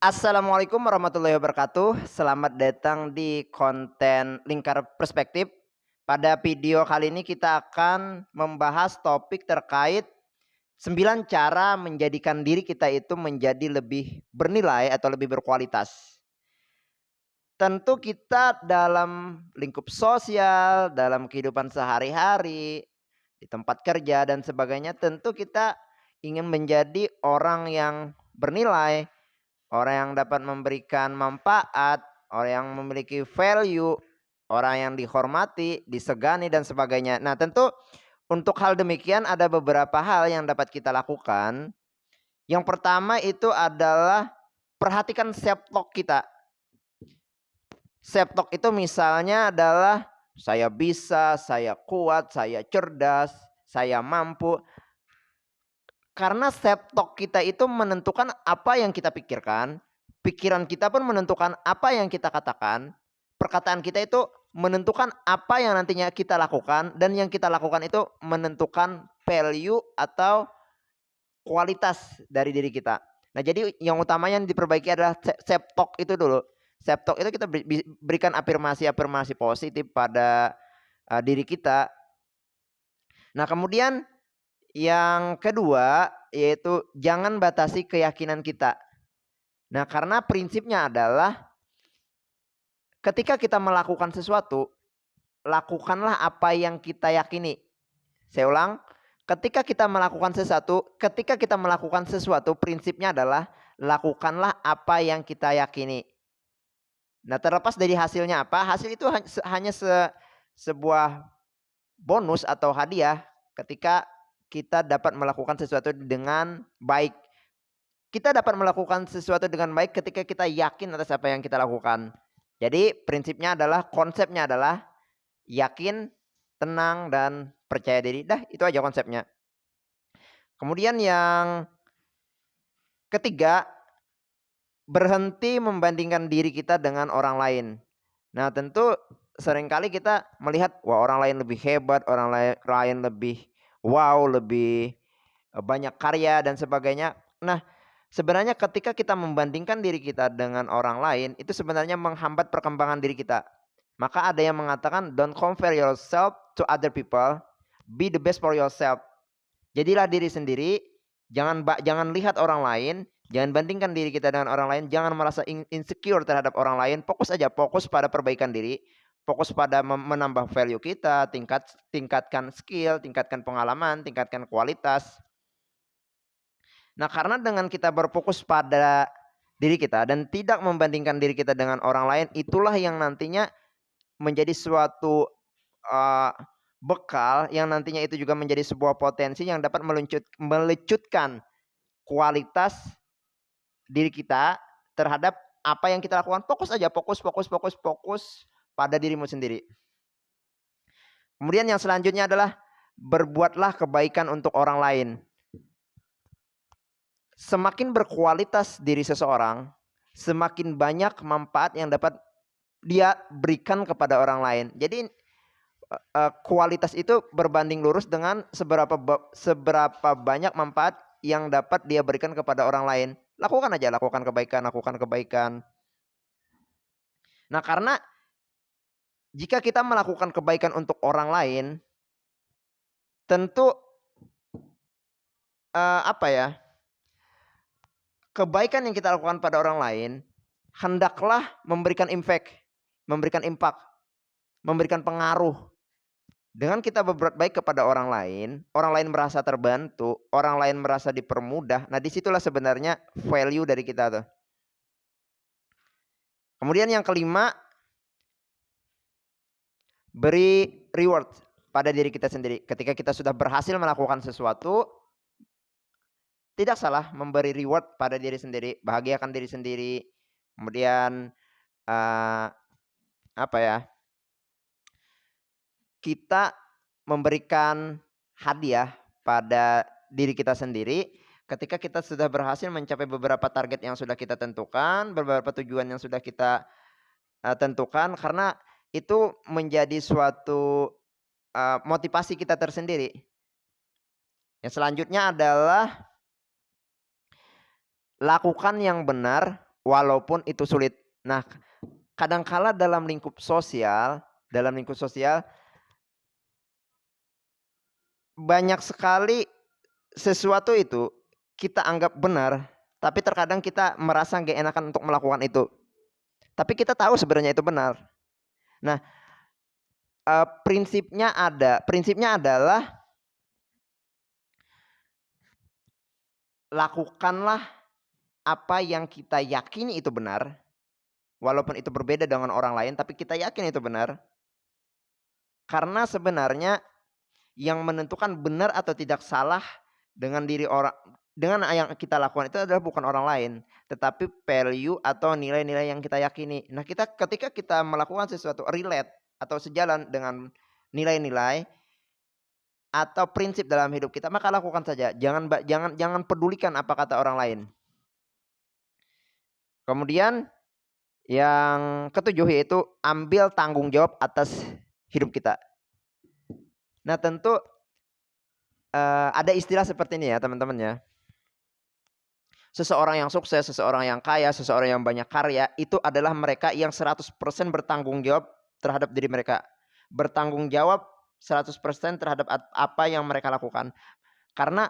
Assalamualaikum warahmatullahi wabarakatuh. Selamat datang di konten Lingkar Perspektif. Pada video kali ini kita akan membahas topik terkait 9 cara menjadikan diri kita itu menjadi lebih bernilai atau lebih berkualitas. Tentu kita dalam lingkup sosial, dalam kehidupan sehari-hari, di tempat kerja dan sebagainya, tentu kita ingin menjadi orang yang bernilai, orang yang dapat memberikan manfaat, orang yang memiliki value, orang yang dihormati, disegani dan sebagainya. Nah, tentu untuk hal demikian ada beberapa hal yang dapat kita lakukan. Yang pertama itu adalah perhatikan self talk kita. Self talk itu misalnya adalah saya bisa, saya kuat, saya cerdas, saya mampu. Karena self talk kita itu menentukan apa yang kita pikirkan, pikiran kita pun menentukan apa yang kita katakan, perkataan kita itu menentukan apa yang nantinya kita lakukan, dan yang kita lakukan itu menentukan value atau kualitas dari diri kita. Nah, jadi yang utamanya yang diperbaiki adalah self talk itu dulu. Self talk itu kita berikan afirmasi-afirmasi positif pada diri kita. Nah, kemudian yang kedua yaitu jangan batasi keyakinan kita. Nah, karena prinsipnya adalah ketika kita melakukan sesuatu, lakukanlah apa yang kita yakini. Saya ulang, ketika kita melakukan sesuatu, prinsipnya adalah lakukanlah apa yang kita yakini. Nah, terlepas dari hasilnya apa, hasil itu hanya sebuah bonus atau hadiah ketika kita dapat melakukan sesuatu dengan baik. Kita dapat melakukan sesuatu dengan baik ketika kita yakin atas apa yang kita lakukan. Jadi prinsipnya adalah, konsepnya adalah yakin, tenang, dan percaya diri. Dah, itu aja konsepnya. Kemudian yang ketiga, berhenti membandingkan diri kita dengan orang lain. Nah, tentu seringkali kita melihat, wah, orang lain lebih hebat, orang lain lebih wow, lebih banyak karya dan sebagainya. Nah, sebenarnya ketika kita membandingkan diri kita dengan orang lain, itu sebenarnya menghambat perkembangan diri kita. Maka ada yang mengatakan, don't compare yourself to other people, be the best for yourself. Jadilah diri sendiri, jangan lihat orang lain, jangan bandingkan diri kita dengan orang lain, jangan merasa insecure terhadap orang lain, fokus aja, fokus pada perbaikan diri, fokus pada menambah value kita, tingkatkan skill, tingkatkan pengalaman, tingkatkan kualitas. Nah, karena dengan kita berfokus pada diri kita dan tidak membandingkan diri kita dengan orang lain, itulah yang nantinya menjadi suatu bekal yang nantinya itu juga menjadi sebuah potensi yang dapat melecutkan kualitas diri kita terhadap apa yang kita lakukan. Fokus aja, fokus pada dirimu sendiri. Kemudian yang selanjutnya adalah berbuatlah kebaikan untuk orang lain. Semakin berkualitas diri seseorang, semakin banyak manfaat yang dapat dia berikan kepada orang lain. Jadi kualitas itu berbanding lurus dengan seberapa banyak manfaat yang dapat dia berikan kepada orang lain. Lakukan aja, lakukan kebaikan. Nah, karena jika kita melakukan kebaikan untuk orang lain, tentu kebaikan yang kita lakukan pada orang lain hendaklah memberikan impact, memberikan pengaruh. Dengan kita berbuat baik kepada orang lain merasa terbantu, orang lain merasa dipermudah. Nah, disitulah sebenarnya value dari kita tuh. Kemudian yang kelima, beri reward pada diri kita sendiri. Ketika kita sudah berhasil melakukan sesuatu, tidak salah memberi reward pada diri sendiri, bahagiakan diri sendiri. Kemudian kita memberikan hadiah pada diri kita sendiri ketika kita sudah berhasil mencapai beberapa target yang sudah kita tentukan, beberapa tujuan yang sudah kita tentukan, karena itu menjadi suatu motivasi kita tersendiri. Yang selanjutnya adalah lakukan yang benar walaupun itu sulit. Nah, kadangkala dalam lingkup sosial banyak sekali sesuatu itu kita anggap benar, tapi terkadang kita merasa nggak enakan untuk melakukan itu. Tapi kita tahu sebenarnya itu benar. Nah, prinsipnya adalah lakukanlah apa yang kita yakini itu benar, walaupun itu berbeda dengan orang lain, tapi kita yakin itu benar. Karena sebenarnya yang menentukan benar atau tidak salah dengan yang kita lakukan itu adalah bukan orang lain, tetapi value atau nilai-nilai yang kita yakini. Nah, ketika kita melakukan sesuatu relate atau sejalan dengan nilai-nilai atau prinsip dalam hidup kita, maka lakukan saja. Jangan pedulikan apa kata orang lain. Kemudian yang ketujuh yaitu ambil tanggung jawab atas hidup kita. Nah, tentu ada istilah seperti ini ya teman-teman ya. Seseorang yang sukses, seseorang yang kaya, seseorang yang banyak karya, itu adalah mereka yang 100% bertanggung jawab terhadap diri mereka. Bertanggung jawab 100% terhadap apa yang mereka lakukan. Karena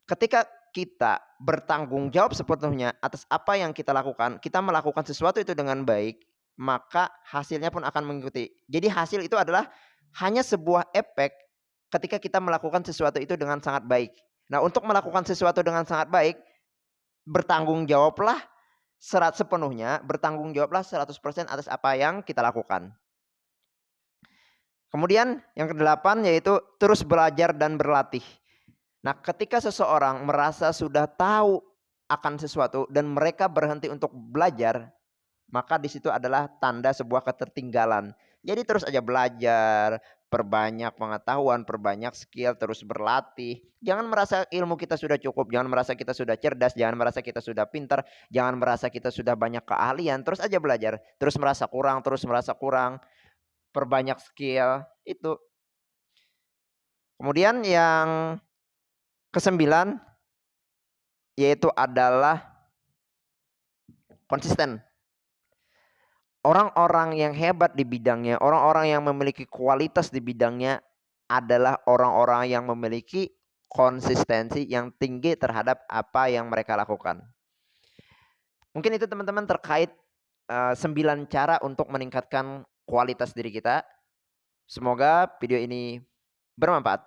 ketika kita bertanggung jawab sepenuhnya atas apa yang kita lakukan, kita melakukan sesuatu itu dengan baik, maka hasilnya pun akan mengikuti. Jadi hasil itu adalah hanya sebuah efek ketika kita melakukan sesuatu itu dengan sangat baik. Nah, untuk melakukan sesuatu dengan sangat baik, bertanggung jawablah sepenuhnya, bertanggung jawablah 100% atas apa yang kita lakukan. Kemudian yang kedelapan yaitu terus belajar dan berlatih. Nah, ketika seseorang merasa sudah tahu akan sesuatu dan mereka berhenti untuk belajar, maka di situ adalah tanda sebuah ketertinggalan. Jadi terus aja belajar, perbanyak pengetahuan, perbanyak skill, terus berlatih. Jangan merasa ilmu kita sudah cukup, jangan merasa kita sudah cerdas, jangan merasa kita sudah pintar, jangan merasa kita sudah banyak keahlian. Terus aja belajar, terus merasa kurang, perbanyak skill itu. Kemudian yang kesembilan yaitu adalah konsisten. Orang-orang yang hebat di bidangnya, orang-orang yang memiliki kualitas di bidangnya adalah orang-orang yang memiliki konsistensi yang tinggi terhadap apa yang mereka lakukan. Mungkin itu teman-teman terkait 9 cara untuk meningkatkan kualitas diri kita. Semoga video ini bermanfaat.